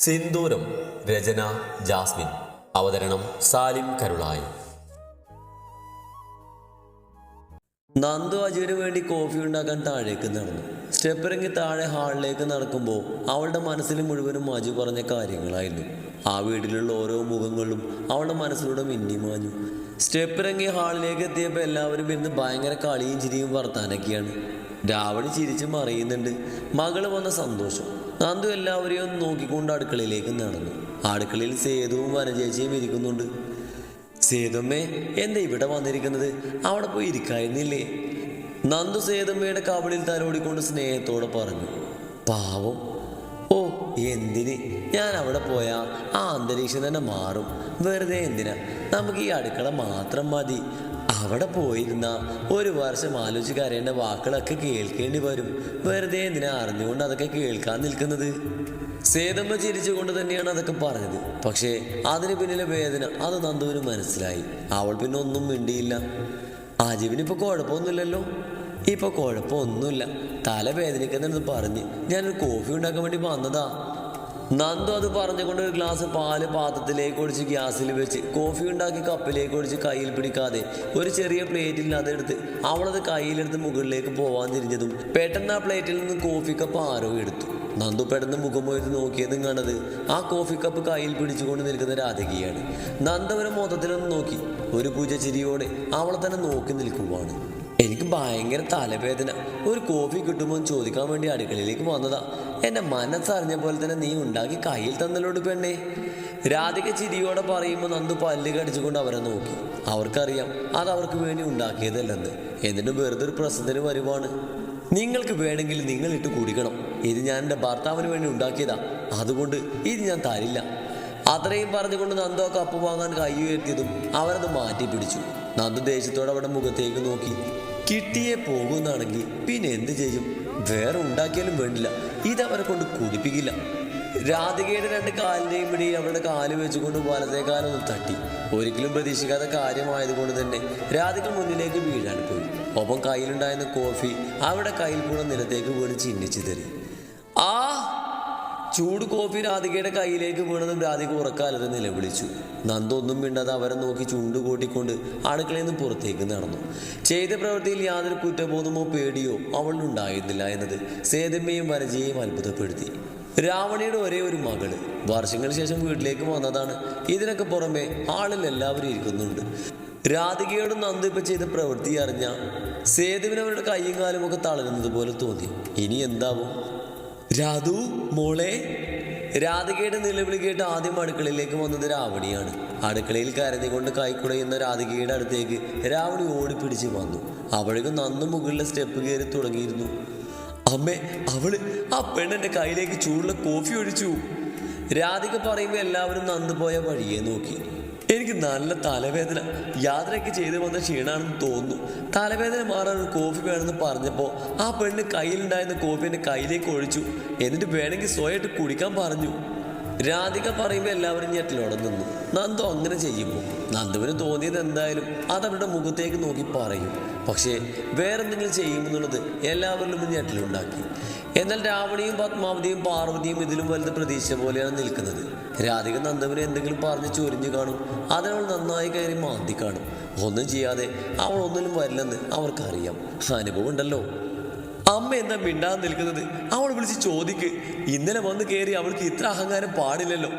സിന്ദൂരം. രചന Jasmine. അവതരണം സാലിം കരുളായി. നന്ദു അജുവിന് വേണ്ടി coffee ഉണ്ടാക്കാൻ താഴേക്ക് നടന്നു. സ്റ്റെപ്പിറങ്ങി താഴെ ഹാളിലേക്ക് നടക്കുമ്പോൾ അവളുടെ മനസ്സിൽ മുഴുവനും അജു പറഞ്ഞ കാര്യങ്ങളായിരുന്നു. ആ വീട്ടിലുള്ള ഓരോ മുഖങ്ങളും അവളുടെ മനസ്സിലൂടെ മിന്നിമാഞ്ഞു. സ്റ്റെപ്പിറങ്ങി ഹാളിലേക്ക് എത്തിയപ്പോൾ എല്ലാവരും ഇരുന്ന് ഭയങ്കര കളിയും ചിരിയും വർത്താനൊക്കെയാണ്. രാവണി ചിരിച്ച് മറിയുന്നുണ്ട്. മകള് വന്ന സന്തോഷം. നന്ദു എല്ലാവരെയും നോക്കിക്കൊണ്ട് അടുക്കളയിലേക്ക് നടന്നു. അടുക്കളയിൽ സേതുവും വനജേച്ചിയും ഇരിക്കുന്നുണ്ട്. സേതുമ്മേ, എന്താ ഇവിടെ വന്നിരിക്കുന്നത്? അവിടെ പോയി ഇരിക്കായിരുന്നില്ലേ? നന്ദു സേതുമ്മയുടെ കവിളിൽ തലോടിക്കൊണ്ട് സ്നേഹത്തോടെ പറഞ്ഞു. പാവം. ഓ, എന്തിന്? ഞാൻ അവിടെ പോയാൽ ആ അന്തരീക്ഷം തന്നെ മാറും. വെറുതെ എന്തിനാ? നമുക്ക് ഈ അടുക്കള മാത്രം മതി. അവിടെ പോയിരുന്ന ഒരു വർഷം ആലോചിച്ച് കരയേണ്ട വാക്കുകളൊക്കെ കേൾക്കേണ്ടി വരും. വെറുതെ എന്തിനാ അറിഞ്ഞുകൊണ്ട് അതൊക്കെ കേൾക്കാൻ നിൽക്കുന്നത്? സേതമ്മ ചിരിച്ചുകൊണ്ട് തന്നെയാണ് അതൊക്കെ പറഞ്ഞത്. പക്ഷേ അതിന് പിന്നിലെ വേദന അത് നന്ദുവിന് മനസ്സിലായി. അവൾ പിന്നെ ഒന്നും മിണ്ടിയില്ല. അജീവിനിപ്പോൾ കുഴപ്പമൊന്നുമില്ലല്ലോ? ഇപ്പോൾ കുഴപ്പമൊന്നുമില്ല. തല വേദനിക്കുന്നെന്ന് പറഞ്ഞ് ഞാനൊരു കോഫി ഉണ്ടാക്കാൻ വേണ്ടി വന്നതാ. നന്ദു അത് പറഞ്ഞുകൊണ്ട് ഒരു ഗ്ലാസ് പാല് പാത്രത്തിലേക്ക് ഒഴിച്ച് ഗ്യാസിൽ വെച്ച് കോഫി ഉണ്ടാക്കി കപ്പിലേക്ക് ഒഴിച്ച് കയ്യിൽ പിടിക്കാതെ ഒരു ചെറിയ പ്ലേറ്റിൽ അതെടുത്ത് അവളത് കയ്യിലെടുത്ത് മുകളിലേക്ക് പോവാൻ തിരിഞ്ഞതും പെട്ടെന്ന് ആ പ്ലേറ്റിൽ നിന്ന് കോഫി കപ്പ് ആരോ എടുത്തു. നന്ദു പെട്ടെന്ന് മുഖം പോയിട്ട് നോക്കിയതും കണ്ടത് ആ കോഫി കപ്പ് കയ്യിൽ പിടിച്ചുകൊണ്ട് നിൽക്കുന്ന രാധികയാണ്. നന്ദവരെ മൊത്തത്തിലൊന്ന് നോക്കി ഒരു പൂജച്ചിരിയോടെ അവളെ തന്നെ നോക്കി നിൽക്കുവാണ്. എനിക്ക് ഭയങ്കര തലവേദന. ഒരു കോഫി കിട്ടുമോ എന്ന് ചോദിക്കാൻ വേണ്ടി അടുക്കളയിലേക്ക് വന്നതാ. എൻ്റെ മനസ്സറിഞ്ഞ പോലെ തന്നെ നീ ഉണ്ടാക്കി കയ്യിൽ തന്നലോട് പെണ്ണേ. രാധിക ചിരിയോടെ പറയുമ്പോൾ നന്ദു പല്ല് കടിച്ചുകൊണ്ട് അവരെ നോക്കി. അവർക്കറിയാം അത് അവർക്ക് വേണ്ടി ഉണ്ടാക്കിയതല്ലെന്ന്. എന്നിട്ട് വെറുതെ ഒരു പ്രശ്നത്തിന് വരുവാണ്. നിങ്ങൾക്ക് വേണമെങ്കിൽ നിങ്ങളിട്ട് കുടിക്കണം. ഇത് ഞാൻ എൻ്റെ ഭർത്താവിന് വേണ്ടി ഉണ്ടാക്കിയതാ. അതുകൊണ്ട് ഇത് ഞാൻ തരില്ല. അത്രയും പറഞ്ഞുകൊണ്ട് നന്ദു ആ കപ്പ് വാങ്ങാൻ കൈ ഉയർത്തിയതും അവരത് മാറ്റി പിടിച്ചു. നന്ദു ദേഷ്യത്തോടെ അവിടെ മുഖത്തേക്ക് നോക്കി. കിട്ടിയേ പോകുന്നാണെങ്കിൽ പിന്നെ എന്ത് ചെയ്യും? വേറെ ഉണ്ടാക്കിയാലും വേണ്ടില്ല, ഇതവരെ കൊണ്ട് കുടിപ്പിക്കില്ല. രാധികയുടെ രണ്ട് കാലിൻ്റെയും ഇടയിൽ അവളുടെ കാല് വെച്ചുകൊണ്ട് വലത്തെ കാലൊന്ന് തട്ടി. ഒരിക്കലും പ്രതീക്ഷിക്കാത്ത കാര്യമായതുകൊണ്ട് തന്നെ രാധിക മുന്നിലേക്ക് വീഴാൻ പോയി. ഒപ്പം കയ്യിലുണ്ടായിരുന്ന കോഫി അവരുടെ കയ്യിൽ കൂടെ നിലത്തേക്ക് വീണ് ചിഹ്നിച്ചു തരും. ആ ചൂട് കോഫി രാധികയുടെ കയ്യിലേക്ക് വീണതും രാധിക ഉറക്കാലത് നിലവിളിച്ചു. നന്ദു ഒന്നും മിണ്ടാതെ അവരെ നോക്കി ചുണ്ടു കൂട്ടിക്കൊണ്ട് അടുക്കളയിൽ നിന്ന് പുറത്തേക്ക് നടന്നു. ചെയ്ത പ്രവൃത്തിയിൽ യാതൊരു കുറ്റബോധമോ പേടിയോ അവളുണ്ടായിരുന്നില്ല എന്നത് സേതമ്മയും വനജയെയും അത്ഭുതപ്പെടുത്തി. രാവണിയുടെ ഒരേ ഒരു മകള് വർഷങ്ങൾക്ക് ശേഷം വീട്ടിലേക്ക് വന്നതാണ്. ഇതിനൊക്കെ പുറമെ ആളിൽ എല്ലാവരും ഇരിക്കുന്നുണ്ട്. രാധികയോട് നന്ദു ഇപ്പം ചെയ്ത പ്രവൃത്തി അറിഞ്ഞ സേതുവിന് അവരുടെ കൈയും കാലും ഒക്കെ തളരുന്നത് പോലെ തോന്നി. ഇനി എന്താവും? രാധു മോളെ. രാധികയുടെ നിലവിളി കേട്ട് ആദ്യം അടുക്കളയിലേക്ക് വന്നത് രാവണിയാണ്. അടുക്കളയിൽ കരഞ്ഞുകൊണ്ട് കൈക്കുടയുന്ന രാധികയുടെ അടുത്തേക്ക് രാവണി ഓടിപ്പിടിച്ച് വന്നു. അപ്പോഴേക്കും നന്നു മുകളിലെ സ്റ്റെപ്പ് കയറി തുടങ്ങിയിരുന്നു. അമ്മേ, അവള് ആ പെണ്ണെൻ്റെ കയ്യിലേക്ക് ചൂടുള്ള കോഫി ഒഴിച്ചു. രാധിക പറയുമ്പോൾ എല്ലാവരും നന്ദു പോയ വഴിയെ നോക്കി. എനിക്ക് നല്ല തലവേദന. യാത്രയ്ക്ക് ചെയ്ത് വന്ന ക്ഷീണാണെന്ന് തോന്നുന്നു. തലവേദന മാറാൻ ഒരു കോഫി വേണമെന്ന് പറഞ്ഞപ്പോൾ ആ പെണ്ണ് കയ്യിലുണ്ടായിരുന്ന കോഫി എൻ്റെ കയ്യിലേക്ക് ഒഴിച്ചു. എന്നിട്ട് വേണമെങ്കിൽ സ്വയമായിട്ട് കുടിക്കാൻ പറഞ്ഞു. രാധിക പറയുമ്പോൾ എല്ലാവരും ഞെട്ടിലോടെ നിന്നു. നന്ദു അങ്ങനെ ചെയ്യുമ്പോൾ നന്ദുവിന് തോന്നിയത് എന്തായാലും അതവരുടെ മുഖത്തേക്ക് നോക്കി പറയും. പക്ഷേ വേറെന്തെങ്കിലും ചെയ്യുമെന്നുള്ളത് എല്ലാവരിലും ഞെട്ടിലുണ്ടാക്കി. എന്നാൽ രാവണിയും പത്മാവതിയും പാർവതിയും ഇതിലും വലുത് പ്രതീക്ഷ പോലെയാണ് നിൽക്കുന്നത്. രാധിക നന്ദുവിനെ എന്തെങ്കിലും പറഞ്ഞ് ചൊരിഞ്ഞു കാണും. അതിനവൾ നന്നായി കയറി മാന്തി കാണും. ഒന്നും ചെയ്യാതെ അവൾ ഒന്നിലും വരില്ലെന്ന് അവർക്കറിയാം. അനുഭവം ഉണ്ടല്ലോ. അമ്മ എന്താ മിണ്ടാതെ നിൽക്കുന്നത്? അവൾ വിളിച്ച് ചോദിക്ക്. ഇന്നലെ വന്ന് കയറി അവൾക്ക് ഇത്ര അഹങ്കാരം പാടില്ലല്ലോ.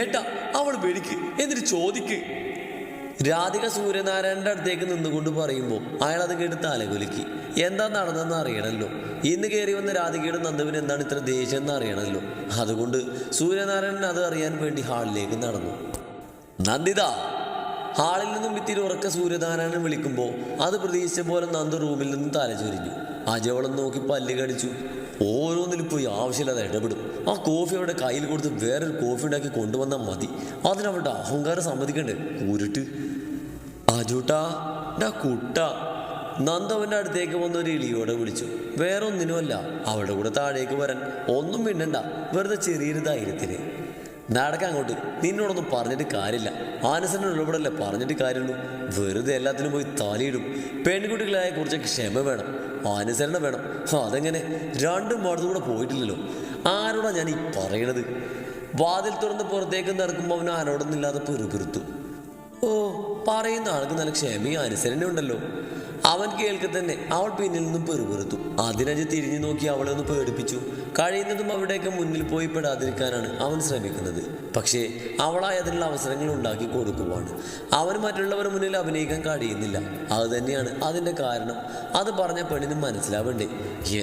ഏട്ടാ, അവൾ വിളിക്ക്, എന്നിട്ട് ചോദിക്ക്. രാധിക സൂര്യനാരായണന്റെ അടുത്തേക്ക് നിന്നുകൊണ്ട് പറയുമ്പോൾ അയാൾ അത് കേട്ട് തലകുലുക്കി. എന്താ നടന്നതെന്ന് അറിയണമല്ലോ. ഇന്ന് കയറി വന്ന രാധികയുടെ നന്ദുവിന് എന്താണ് ഇത്ര ദേഷ്യം എന്ന് അറിയണമല്ലോ. അതുകൊണ്ട് സൂര്യനാരായണൻ അത് അറിയാൻ വേണ്ടി ഹാളിലേക്ക് നടന്നു. നന്ദിത. ഹാളിൽ നിന്നും ഇത്തിരി ഉറക്ക സൂര്യനാരായണൻ വിളിക്കുമ്പോൾ അത് പ്രതീക്ഷിച്ച പോലെ നന്ദു റൂമിൽ നിന്നും തലചൊരിഞ്ഞു. അജവളം നോക്കി പല്ല് കടിച്ചു. ഓരോന്നിലും പോയി ആവശ്യമില്ലാതെ ഇടപെടും. ആ കോഫി അവരുടെ കയ്യിൽ കൊടുത്ത് വേറൊരു കോഫി ഉണ്ടാക്കി കൊണ്ടുവന്നാൽ മതി. അതിനവരുടെ അഹങ്കാരം സമ്മതിക്കണ്ടേ? ഉരുട്ട്. അജൂട്ടാ, ഡാ കുട്ട. നന്ദവൻ്റെ അടുത്തേക്ക് വന്ന ഒരു ഇളിയോടെ വിളിച്ചു. വേറെ ഒന്നിനുമല്ല, അവളുടെ കൂടെ താഴേക്ക് വരാൻ. ഒന്നും മിണ്ടണ്ട, വെറുതെ ചെറിയൊരു ധൈര്യത്തിന്. നടക്കാൻ അങ്ങോട്ട്. നിന്നോടൊന്നും പറഞ്ഞിട്ട് കാര്യമില്ല. ആനസനുള്ളവിടല്ലേ പറഞ്ഞിട്ട് കാര്യമുള്ളൂ. വെറുതെ എല്ലാത്തിനും പോയി തലയിടും. പെൺകുട്ടികളായ കുറച്ചൊക്കെ ക്ഷമ വേണം, അനുസരണ വേണം. അതെങ്ങനെ? രണ്ടും അടുത്തുകൂടെ പോയിട്ടില്ലല്ലോ. ആരോടാ ഞാൻ ഈ പറയണത്? വാതിൽ തുറന്ന് പുറത്തേക്ക് നടക്കുമ്പോൾ അവൻ ആരോടൊന്നില്ലാതെ പെറുപിറുത്തു. ഓ, പറയുന്ന ആൾക്ക് നല്ല ക്ഷമയും അനുസരണ ഉണ്ടല്ലോ. അവൻ കേൾക്കെ തന്നെ അവൾ പിന്നിൽ നിന്നും പെറുപിറുത്തു. അതിനജ് തിരിഞ്ഞു നോക്കി അവളെ ഒന്ന് പേടിപ്പിച്ചു. കഴിയുന്നതും അവിടെയൊക്കെ മുന്നിൽ പോയി പെടാതിരിക്കാനാണ് അവൻ ശ്രമിക്കുന്നത്. പക്ഷേ അവളായി അതിനുള്ള അവസരങ്ങൾ ഉണ്ടാക്കി കൊടുക്കുവാണ്. അവന് മറ്റുള്ളവരുടെ മുന്നിൽ അഭിനയിക്കാൻ കഴിയുന്നില്ല. അത് തന്നെയാണ് അതിൻ്റെ കാരണം. അത് പറഞ്ഞ പെണ്ണിനും മനസ്സിലാവണ്ടേ?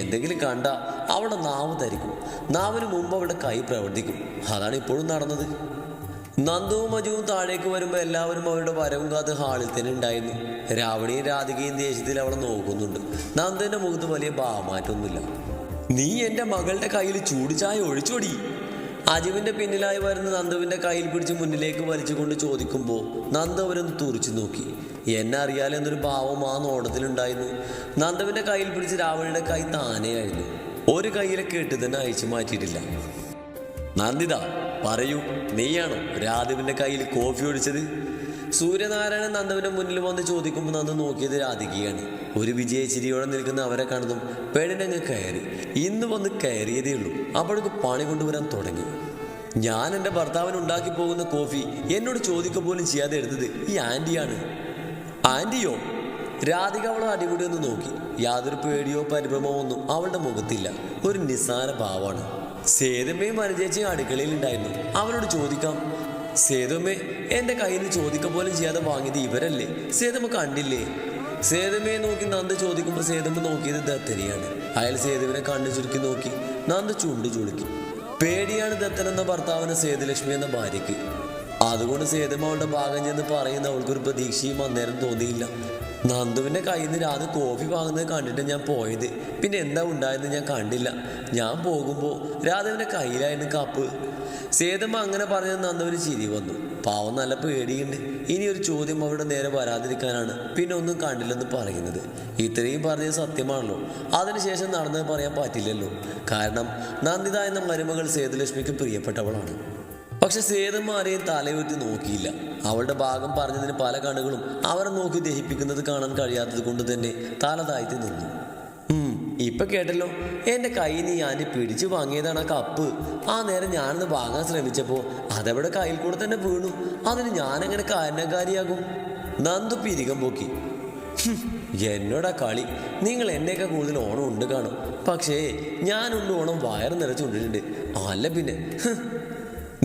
എന്തെങ്കിലും കണ്ട അവളുടെ നാവ് ധരിക്കും. നാവിന് മുമ്പ് അവളുടെ കൈ പ്രവർത്തിക്കും. അതാണ് ഇപ്പോഴും നടന്നത്. നന്ദുവും മജുവും താഴേക്ക് വരുമ്പോൾ എല്ലാവരും അവരുടെ വരവും കാത്ത് ഹാളിൽ തന്നെ ഉണ്ടായിരുന്നു. രാവണിയും രാധികയും ദേഷ്യത്തിൽ അവളെ നോക്കുന്നുണ്ട്. നന്ദുവിൻ്റെ മുഖത്ത് വലിയ ഭാവമാറ്റമൊന്നുമില്ല. നീ എൻ്റെ മകളുടെ കയ്യിൽ ചൂട് ചായ ഒഴിച്ചോടി. അജുവിൻ്റെ പിന്നിലായി വരുന്ന നന്ദുവിൻ്റെ കയ്യിൽ പിടിച്ച് മുന്നിലേക്ക് വലിച്ചുകൊണ്ട് ചോദിക്കുമ്പോൾ നന്ദു അവരൊന്ന് തുറിച്ചു നോക്കി. എന്നെ അറിയാലെന്നൊരു ഭാവം ആ നോട്ടത്തിലുണ്ടായിരുന്നു. നന്ദുവിൻ്റെ കയ്യിൽ പിടിച്ച് രാവണിയുടെ കൈ താനെയായിരുന്നു. ഒരു കയ്യിലെ കെട്ട് തന്നെ അയച്ചു മാറ്റിയിട്ടില്ല. നന്ദിത, പറയൂ, നീയാണോ രാധുവിൻ്റെ കയ്യിൽ കോഫി ഒഴിച്ചത്? സൂര്യനാരായണൻ നന്ദുവിൻ്റെ മുന്നിൽ വന്ന് ചോദിക്കുമ്പോൾ നന്ദു നോക്കിയത് രാധികയാണ്. ഒരു വിജയച്ചിരിയോടെ നിൽക്കുന്ന അവരെ കണ്ടതും പെണ്ണിനങ്ങ് കയറി. ഇന്ന് വന്ന് കയറിയതേ ഉള്ളൂ. അപ്പോഴേക്ക് പണി കൊണ്ടുവരാൻ തുടങ്ങി. ഞാൻ എൻ്റെ ഭർത്താവിന് ഉണ്ടാക്കി പോകുന്ന കോഫി എന്നോട് ചോദിക്കുക പോലും ചെയ്യാതെ എടുത്തത് ഈ ആൻറ്റിയാണ്. ആൻറ്റിയോ? രാധിക അവളെ അടിപൊളി ഒന്ന് നോക്കി. യാതൊരു പേടിയോ പരിഭ്രമമോ ഒന്നും അവളുടെ മുഖത്തില്ല. ഒരു നിസ്സാര ഭാവമാണ്. സേതുമ്മയും അനുജേച്ചിയും അടുക്കളയിൽ ഉണ്ടായിരുന്നു. അവനോട് ചോദിക്കാം. സേതുമ്മേ, എൻ്റെ കയ്യിൽ നിന്ന് ചോദിക്കുക പോലും ചെയ്യാതെ വാങ്ങിയത് ഇവരല്ലേ? സേതുമ്മ കണ്ടില്ലേ? സേതുമ്മയെ നോക്കി നന്ദു ചോദിക്കുമ്പോൾ സേതുമ്മ നോക്കിയത് ദത്തനെയാണ്. അയാൾ സേതുവിനെ കണ്ണു ചുരുക്കി നോക്കി. നന്ദു ചുണ്ടു ചുളുക്കി. പേടിയാണ് ദത്തൻ എന്ന ഭർത്താവിന് സേതുലക്ഷ്മി എന്ന ഭാര്യയ്ക്ക്. അതുകൊണ്ട് സേതുമ്മ അവളുടെ ഭാഗം ചെന്ന് പറയുന്ന അവൾക്കൊരു പ്രതീക്ഷയും അന്നേരം തോന്നിയില്ല. നന്ദുവിൻ്റെ കയ്യിൽ നിന്ന് രാധ കോഫി വാങ്ങുന്നത് കണ്ടിട്ട് ഞാൻ പോയത്. പിന്നെ എന്താ ഉണ്ടായെന്ന് ഞാൻ കണ്ടില്ല. ഞാൻ പോകുമ്പോൾ രാധവിൻ്റെ കയ്യിലായിരുന്നു കപ്പ്. സേതുമ്മ അങ്ങനെ പറഞ്ഞത് നന്ദുവിന് ചിരി വന്നു. പാവം നല്ല പേടിയുണ്ട്. ഇനി ഒരു ചോദ്യം അവരുടെ നേരെ വരാതിരിക്കാനാണ് പിന്നെ ഒന്നും കണ്ടില്ലെന്ന് പറയുന്നത്. ഇത്രയും പറഞ്ഞത് സത്യമാണല്ലോ. അതിനുശേഷം നടന്നത് പറയാൻ പറ്റില്ലല്ലോ. കാരണം നന്ദിത എന്ന മരുമകൾ സേതുലക്ഷ്മിക്ക് പ്രിയപ്പെട്ടവളാണ്. പക്ഷെ സേതുമ്മ ആരെയും തലയുയർത്തി നോക്കിയില്ല. അവളുടെ ഭാഗം പറഞ്ഞതിന് പല കണ്ണുകളും അവരെ നോക്കി ദഹിപ്പിക്കുന്നത് കാണാൻ കഴിയാത്തത് കൊണ്ട് തന്നെ തല താഴ്ത്തി നിന്നു. ഇപ്പൊ കേട്ടല്ലോ, എൻ്റെ കയ്യിൽ നിന്ന് ഞാൻ പിടിച്ചു വാങ്ങിയതാണ് ആ കപ്പ്. ആ നേരം ഞാനൊന്ന് വാങ്ങാൻ ശ്രമിച്ചപ്പോൾ അതവിടെ കയ്യിൽ കൂടെ തന്നെ വീണു. അതിന് ഞാനെങ്ങനെ കാരണക്കാരിയാകും? നന്ദു പിരികം പോക്കി. എന്നോടാ കളി. നിങ്ങൾ എന്നേക്കാൾ കൂടുതൽ ഓണം ഉണ്ട് കാണും. പക്ഷേ ഞാനുണ്ട് ഓണം വയറ് നിറച്ചുകൊണ്ടിട്ടുണ്ട്. അല്ല പിന്നെ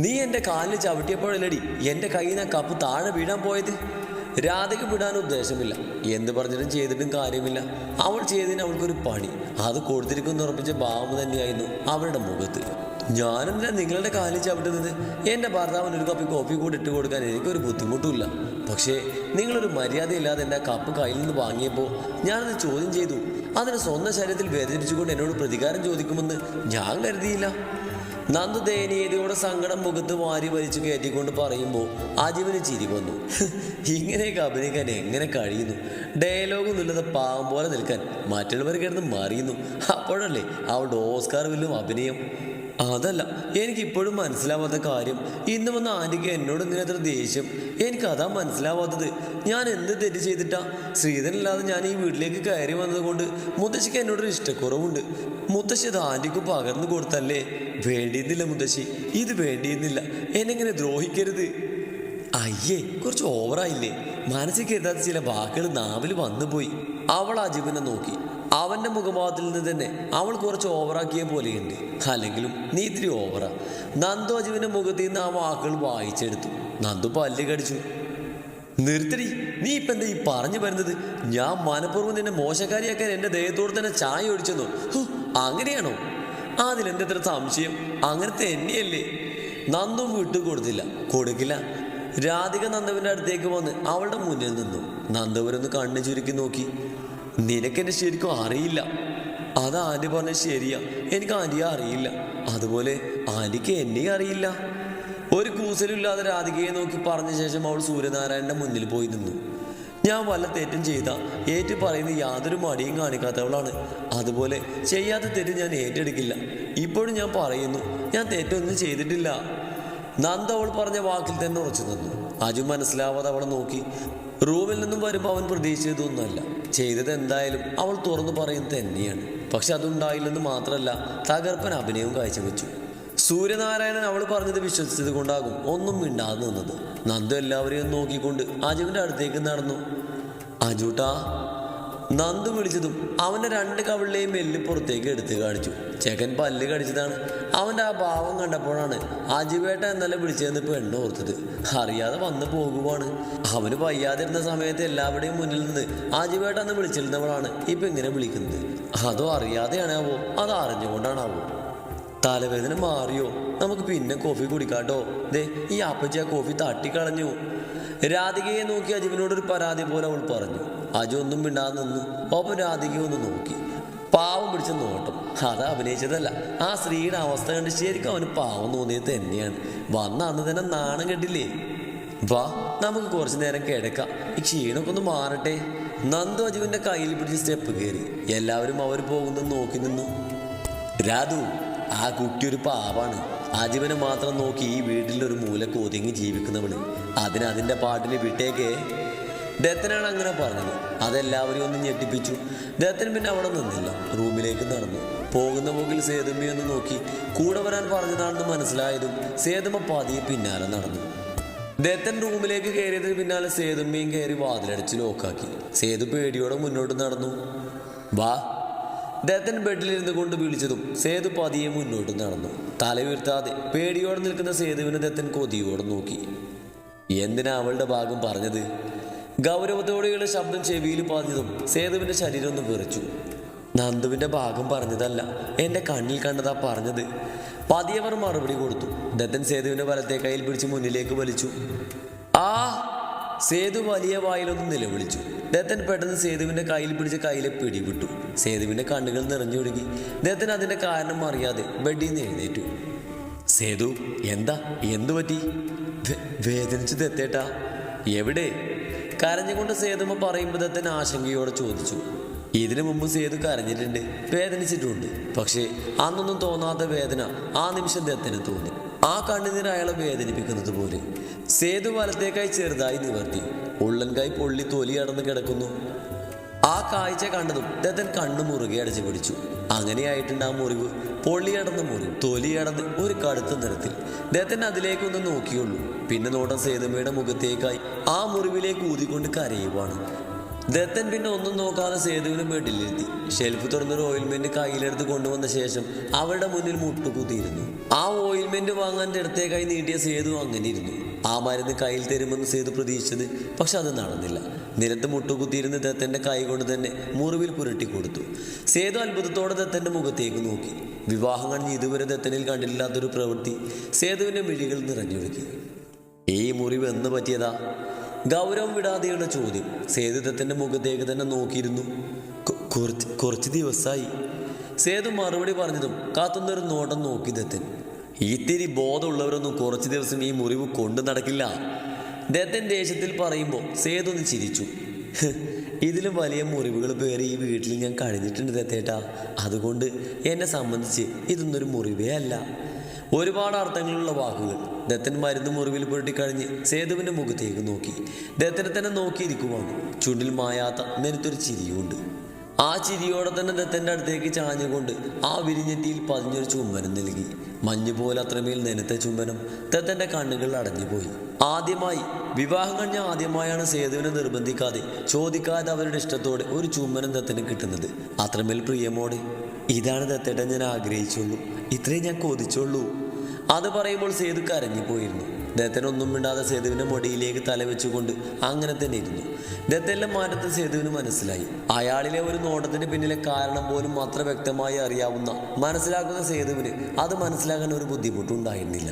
നീ എൻ്റെ കാലിൽ ചവിട്ടിയപ്പോഴല്ലടി എൻ്റെ കയ്യിൽ നിന്ന് ആ കപ്പ് താഴെ വീഴാൻ പോയത്. രാധയ്ക്ക് വിടാൻ ഉദ്ദേശമില്ല. എന്ത് പറഞ്ഞിട്ടും ചെയ്തിട്ടും കാര്യമില്ല. അവൾ ചെയ്തതിന് അവൾക്കൊരു പണി. അത് കൊടുത്തിരിക്കുന്ന ഉറപ്പിച്ച ഭാവം തന്നെയായിരുന്നു അവളുടെ മുഖത്ത്. ഞാനെന്തിനാ നിങ്ങളുടെ കാലിൽ ചവിട്ടുന്നത്? എൻ്റെ ഭർത്താവിന് ഒരു കപ്പ് കോഫി കൂടി ഇട്ട് കൊടുക്കാൻ എനിക്കൊരു ബുദ്ധിമുട്ടുമില്ല. പക്ഷേ നിങ്ങളൊരു മര്യാദയില്ലാതെ എൻ്റെ ആ കപ്പ് കയ്യിൽ നിന്ന് വാങ്ങിയപ്പോൾ ഞാനത് ചോദ്യം ചെയ്തു. അതിന് സ്വന്തം ശരീരത്തിൽ വേദനിപ്പിച്ചുകൊണ്ട് എന്നോട് പ്രതികാരം ചോദിക്കുമെന്ന് ഞാൻ കരുതിയില്ല. നന്ദു ദയനീയതയോടെ സങ്കടം മുഖത്ത് വാരി വലിച്ചു കയറ്റിക്കൊണ്ട് പറയുമ്പോൾ അജീവന് ചിരി വന്നു. ഇങ്ങനെയൊക്കെ അഭിനയിക്കാൻ എങ്ങനെ കഴിയുന്നു? ഡയലോഗൊന്നുമില്ലാതെ പാവം പോലെ നിൽക്കാൻ മറ്റുള്ളവർ കിടന്ന് മറിയുന്നു. അപ്പോഴല്ലേ അവളുടെ ഓസ്കാർ വില്ലും അഭിനയം. അതല്ല, എനിക്കിപ്പോഴും മനസ്സിലാവാത്ത കാര്യം, ഇന്ന് വന്ന ആൻറ്റിക്ക് എന്നോട് എന്തിനത്ര ദേഷ്യം? എനിക്കതാ മനസ്സിലാവാത്തത്. ഞാൻ എന്ത് തെറ്റ് ചെയ്തിട്ടാ? ശ്രീധരനില്ലാതെ ഞാൻ ഈ വീട്ടിലേക്ക് കയറി വന്നതുകൊണ്ട് മുത്തശ്ശിക്ക് എന്നോടൊരു ഇഷ്ടക്കുറവുണ്ട്. മുത്തശ്ശി അത് ആൻറ്റിക്ക് പകർന്നു കൊടുത്തല്ലേ? വേണ്ടിയിരുന്നില്ല മുത്തശ്ശി, ഇത് വേണ്ടിയിരുന്നില്ല. എന്നെങ്ങനെ ദ്രോഹിക്കരുത്. അയ്യേ, കുറച്ച് ഓവറായില്ലേ? മനസ്സിൽ കരുതാത്ത ചില വാക്കുകൾ നാവിൽ വന്നുപോയി. അവൾ അജീബിനെ നോക്കി. അവൻ്റെ മുഖഭാവത്തിൽ നിന്ന് തന്നെ അവൾ കുറച്ച് ഓവറാക്കിയ പോലെയുണ്ട്. അല്ലെങ്കിലും നീ ഇത്തിരി ഓവറാ. നന്ദു അജീബിൻ്റെ മുഖത്തിൽ നിന്ന് ആ വാക്കുകൾ വായിച്ചെടുത്തു. നന്ദു പല്ല് കടിച്ചു. നിർത്തടി, നീ ഇപ്പം എന്താ ഈ പറഞ്ഞു വരുന്നത്? ഞാൻ മനഃപൂർവ്വം നിന്നെ മോശക്കാരിയാക്കാൻ എൻ്റെ ദേഹത്തോട് തന്നെ ചായ ഒഴിച്ചെന്നു. അങ്ങനെയാണോ? അതിലെൻ്റെ എത്ര സംശയം? അങ്ങനെ തന്നെയല്ലേ? നന്ദു വിട്ടുകൊടുത്തില്ല, കൊടുക്കില്ല. രാധിക നന്ദുവിൻ്റെ അടുത്തേക്ക് വന്ന് അവളുടെ മുന്നിൽ നിന്നു. നന്ദുവരൊന്ന് കണ്ണു ചുരുക്കി നോക്കി. നിനക്കെന്നെ ശരിക്കും അറിയില്ല. അത് ആൻറ്റി പറഞ്ഞത് ശരിയാ, എനിക്ക് ആൻറ്റിയെ അറിയില്ല. അതുപോലെ ആൻറ്റിക്ക് എന്നെയും അറിയില്ല. ഒരു കൂസലില്ലാതെ രാധികയെ നോക്കി പറഞ്ഞ ശേഷം അവൾ സൂര്യനാരായണൻ്റെ മുന്നിൽ പോയി നിന്നു. ഞാൻ വല്ല തെറ്റും ചെയ്താൽ ഏറ്റു പറയുന്ന യാതൊരു മടിയും കാണിക്കാത്തവളാണ്. അതുപോലെ ചെയ്യാത്ത തെറ്റ് ഞാൻ ഏറ്റെടുക്കില്ല. ഇപ്പോഴും ഞാൻ പറയുന്നു, ഞാൻ തെറ്റൊന്നും ചെയ്തിട്ടില്ല. നന്ദ അവൾ പറഞ്ഞ വാക്കിൽ തന്നെ ഉറച്ചു നിന്നു. അജു മനസ്സിലാവാതെ അവളെ നോക്കി. റൂമിൽ നിന്നും വരുമ്പോൾ അവൻ പ്രതീക്ഷിച്ചതൊന്നുമല്ല. ചെയ്തത് എന്തായാലും അവൾ തുറന്നു പറയുന്നത് തന്നെയാണ്. പക്ഷെ അതുണ്ടായില്ലെന്ന് മാത്രമല്ല, തകർപ്പൻ അഭിനയവും കാഴ്ചവെച്ചു. സൂര്യനാരായണൻ അവൾ പറഞ്ഞത് വിശ്വസിച്ചത് കൊണ്ടാകും ഒന്നും മിണ്ടാതെ നിന്നത്. നന്ദു എല്ലാവരെയും നോക്കിക്കൊണ്ട് അജുവിൻ്റെ അടുത്തേക്ക് നടന്നു. അജൂട്ടാ, നന്ദു വിളിച്ചതും അവൻ്റെ 2 കവിളിലെയും എല്ല് പുറത്തേക്ക് എടുത്ത് കാണിച്ചു. ചെക്കൻ പല്ല് കടിച്ചതാണ്. അവൻ്റെ ആ ഭാവം കണ്ടപ്പോഴാണ് അജുവേട്ട എന്നല്ല വിളിച്ചതെന്ന് പെണ്ണ് ഓർത്തത്. അറിയാതെ വന്നു പോകുവാണ്. അവന് വയ്യാതിരുന്ന സമയത്ത് എല്ലാവരുടെയും മുന്നിൽ നിന്ന് അജുവേട്ട എന്ന് വിളിച്ചിരുന്നവളാണ് ഇപ്പം ഇങ്ങനെ വിളിക്കുന്നത്. അതോ അറിയാതെയാണാവോ, അത് അറിഞ്ഞുകൊണ്ടാണാവോ? തലവേദന മാറിയോ? നമുക്ക് പിന്നെ കോഫി കുടിക്കാട്ടോ. ദേ ഈ അപ്പച്ചി ആ കോഫി തട്ടിക്കളഞ്ഞു. രാധികയെ നോക്കി അജുവിനോടൊരു പരാതി പോലെ അവൾ പറഞ്ഞു. അജു ഒന്നും മിണ്ടാതെ നിന്നു. ഒപ്പം രാധികയെ ഒന്ന് നോക്കി. പാവം പിടിച്ച നോട്ടം. അത് അഭിനയിച്ചതല്ല. ആ സ്ത്രീയുടെ അവസ്ഥ കണ്ട് ശരിക്കും അവന് പാവം തോന്നിയത് തന്നെയാണ്. വന്ന അന്ന് തന്നെ നാണം കെട്ടില്ലേ? വാ, നമുക്ക് കുറച്ചു നേരം കിടക്കാം. ഈ ക്ഷീണമൊക്കെ ഒന്ന് മാറട്ടെ. നന്ദു അജുവിൻ്റെ കയ്യിൽ പിടിച്ച് സ്റ്റെപ്പ് കയറി. എല്ലാവരും അവർ പോകുന്നത് നോക്കി നിന്നു. രാധു, ആ കുട്ടി ഒരു പാവാണ്. അജുവിനെ മാത്രം നോക്കി ഈ വീട്ടിലൊരു മൂലക്ക് ഒതുങ്ങി ജീവിക്കുന്നവള്. അതിൻ്റെ പാട്ടിന് വിട്ടേക്കേ. ദത്തനാണ് അങ്ങനെ പറഞ്ഞത്. അതെല്ലാവരെയും ഒന്ന് ഞെട്ടിപ്പിച്ചു. ദത്തൻ പിന്നെ അവിടെ നിന്നില്ല, റൂമിലേക്ക് നടന്നു. പോകുന്ന പോകിൽ സേതുമ്മയൊന്ന് നോക്കി. കൂടെ വരാൻ പറഞ്ഞതാണെന്ന് മനസ്സിലായതും സേതുമ്മ പതിയെ പിന്നാലെ നടന്നു. ദത്തൻ റൂമിലേക്ക് കയറിയതിന് പിന്നാലെ സേതുമ്മയും കയറി വാതിലടിച്ച് ലോക്കാക്കി. സേതു പേടിയോടെ മുന്നോട്ട് നടന്നു. വാ. ദത്തൻ ബെഡിലിരുന്ന് കൊണ്ട് വിളിച്ചതും സേതു പതിയെ മുന്നോട്ട് നടന്നു. തല ഉയർത്താതെ പേടിയോടെ നിൽക്കുന്ന സേതുവിനെ ദത്തൻ കൊതിയോടെ നോക്കി. എന്തിനാ അവളുടെ ഭാഗം പറഞ്ഞത്? ഗൗരവത്തോടെയുള്ള ശബ്ദം ചെവിയിൽ പാഞ്ഞതും സേതുവിൻ്റെ ശരീരം ഒന്ന് വിറച്ചു. നന്ദുവിൻ്റെ ഭാഗം പറഞ്ഞതല്ല, എൻ്റെ കണ്ണിൽ കണ്ടതാ പറഞ്ഞത്. പതിയവർ മറുപടി കൊടുത്തു. ദത്തൻ സേതുവിൻ്റെ വലത്തെ കയ്യിൽ പിടിച്ച് മുന്നിലേക്ക് വലിച്ചു. ആ! സേതു വലിയ വായിലൊന്ന് നിലവിളിച്ചു. ദത്തൻ പെട്ടെന്ന് സേതുവിൻ്റെ കയ്യിൽ പിടിച്ച കയ്യിലെ പിടിവിട്ടു. സേതുവിൻ്റെ കണ്ണുകൾ നിറഞ്ഞൊഴുകി. ദത്തൻ അതിൻ്റെ കാരണം അറിയാതെ ബെഡിൽ നിന്ന് എഴുന്നേറ്റു. സേതു, എന്താ? എന്തു പറ്റി? വേദനിച്ചു ദത്തേട്ടാ. എവിടെ? കരഞ്ഞുകൊണ്ട് സേതുമ്മ പറയുമ്പോൾ ദത്തൻ ആശങ്കയോടെ ചോദിച്ചു. ഇതിനു മുമ്പ് സേതു കരഞ്ഞിട്ടുണ്ട്, വേദനിച്ചിട്ടുണ്ട്. പക്ഷേ അന്നൊന്നും തോന്നാത്ത വേദന ആ നിമിഷം ദത്തന് തോന്നി. ആ കണ്ണുനീർ അയാളെ വേദനിപ്പിക്കുന്നത് പോലെ. സേതു വലത്തേക്കായി ചെറുതായി നിവർത്തി. ഉള്ളൻകായി പൊള്ളി തൊലി അടന്ന് കിടക്കുന്നു. ആ കാഴ്ച കണ്ടതും ദത്തൻ കണ്ണു മുറുകെ അടച്ചു പിടിച്ചു. അങ്ങനെയായിട്ടുണ്ട് ആ മുറിവ്. പൊള്ളിയടന്ന മുറിവ്, തൊലിയടന്ന് ഒരു കടുത്ത നിറത്തിൽ. ദത്തൻ അതിലേക്കൊന്ന് നോക്കിയുള്ളൂ. പിന്നെ നോട്ടം സേതുമ്മയുടെ മുഖത്തേക്കായി ആ മുറിവിലേക്ക് ഊതിക്കൊണ്ട് കരയുവാണ്. ദത്തൻ പിന്നെ ഒന്നും നോക്കാതെ സേതുവിനെ ബെഡിലിരുത്തി. ഷെൽഫ് തുറന്നൊരു ഓയിൽമെന്റ് കയ്യിലെടുത്ത് കൊണ്ടുവന്ന ശേഷം അവളുടെ മുന്നിൽ മുട്ടുകുത്തിയിരുന്നു. ആ ഓയിൽമെന്റ് വാങ്ങാൻ ഇടത്തേക്കായി നീട്ടിയ സേതു അങ്ങനെ ഇരുന്നു. ആ മരുന്ന് കയ്യിൽ തരുമെന്ന് സേതു പ്രതീക്ഷിച്ചത്, പക്ഷെ അത് നടന്നില്ല. നിലത്ത് മുട്ടുകുത്തിയിരുന്ന് ദത്തൻ്റെ കൈ കൊണ്ട് തന്നെ മുറിവിൽ പുരട്ടി കൊടുത്തു. സേതു അത്ഭുതത്തോടെ ദത്തൻ്റെ മുഖത്തേക്ക് നോക്കി. വിവാഹം കഴിഞ്ഞ് ഇതുവരെ ദത്തനിൽ കണ്ടില്ലാത്തൊരു പ്രവൃത്തി സേതുവിൻ്റെ മിഴികൾ നിറഞ്ഞൊഴുകി. ഈ മുറിവ് എന്ന് പറ്റിയതാ? ഗൗരവം വിടാതെയുള്ള ചോദ്യം. സേതു ദത്തൻ്റെ മുഖത്തേക്ക് തന്നെ നോക്കിയിരുന്നു. കുറച്ച് ദിവസമായി. സേതു മറുപടി പറഞ്ഞതും കാത്തുന്നൊരു നോട്ടം നോക്കി ദത്തൻ. ഇത്തിരി ബോധമുള്ളവരൊന്നും കുറച്ച് ദിവസം ഈ മുറിവ് കൊണ്ടു നടക്കില്ല. ദത്തൻ ദേഷ്യത്തിൽ പറയുമ്പോൾ സേതു ഒന്ന് ചിരിച്ചു. ഇതിലും വലിയ മുറിവുകൾ പേര് ഈ വീട്ടിൽ ഞാൻ കഴിഞ്ഞിട്ടുണ്ട് ദത്തേട്ടാ. അതുകൊണ്ട് എന്നെ സംബന്ധിച്ച് ഇതൊന്നൊരു മുറിവേ അല്ല. ഒരുപാട് അർത്ഥങ്ങളുള്ള വാക്കുകൾ. ദത്തൻ മരുന്ന് മുറിവിൽ പുരട്ടിക്കഴിഞ്ഞ് സേതുവിൻ്റെ മുഖത്തേക്ക് നോക്കി. ദത്തനെ തന്നെ നോക്കിയിരിക്കുവാണ്. ചുണ്ടിൽ മായാത്ത നെരുത്തൊരു ചിരിയുണ്ട്. ആ ചിരിയോടെ തന്നെ ദത്തൻ്റെ അടുത്തേക്ക് ചാഞ്ഞുകൊണ്ട് ആ വിരിഞ്ഞെറ്റിയിൽ പതിഞ്ഞൊരു ചുംബനം നൽകി. മഞ്ഞുപോലെ അത്രമേൽ നനുത്ത ചുംബനം. ദത്തൻ്റെ കണ്ണുകൾ അടഞ്ഞുപോയി. വിവാഹം കഴിഞ്ഞ ആദ്യമായാണ് സേതുവിനെ നിർബന്ധിക്കാതെ, ചോദിക്കാതെ അവരുടെ ഇഷ്ടത്തോടെ ഒരു ചുംബനം ദത്തന് കിട്ടുന്നത്. അത്രമേൽ പ്രിയമോടെ. ഇതാണ് ദത്തേട്ടൻ ഞാൻ ആഗ്രഹിച്ചുള്ളൂ, ഇത്രയും ഞാൻ കൊതിച്ചുള്ളൂ. അത് പറയുമ്പോൾ സേതു കരഞ്ഞു പോയിരുന്നു. ദത്തൻ ഒന്നും മിണ്ടാതെ സേതുവിൻ്റെ മൊടിയിലേക്ക് തലവെച്ചുകൊണ്ട് അങ്ങനെ തന്നെ ഇരുന്നു. ദത്തെല്ലാം മാറ്റത്ത് സേതുവിന് മനസ്സിലായി. അയാളിലെ ഒരു നോട്ടത്തിന് പിന്നിലെ കാരണം പോലും അത്ര വ്യക്തമായി അറിയാവുന്ന, മനസ്സിലാക്കുന്ന സേതുവിന് അത് മനസ്സിലാക്കാൻ ഒരു ബുദ്ധിമുട്ടുണ്ടായിരുന്നില്ല.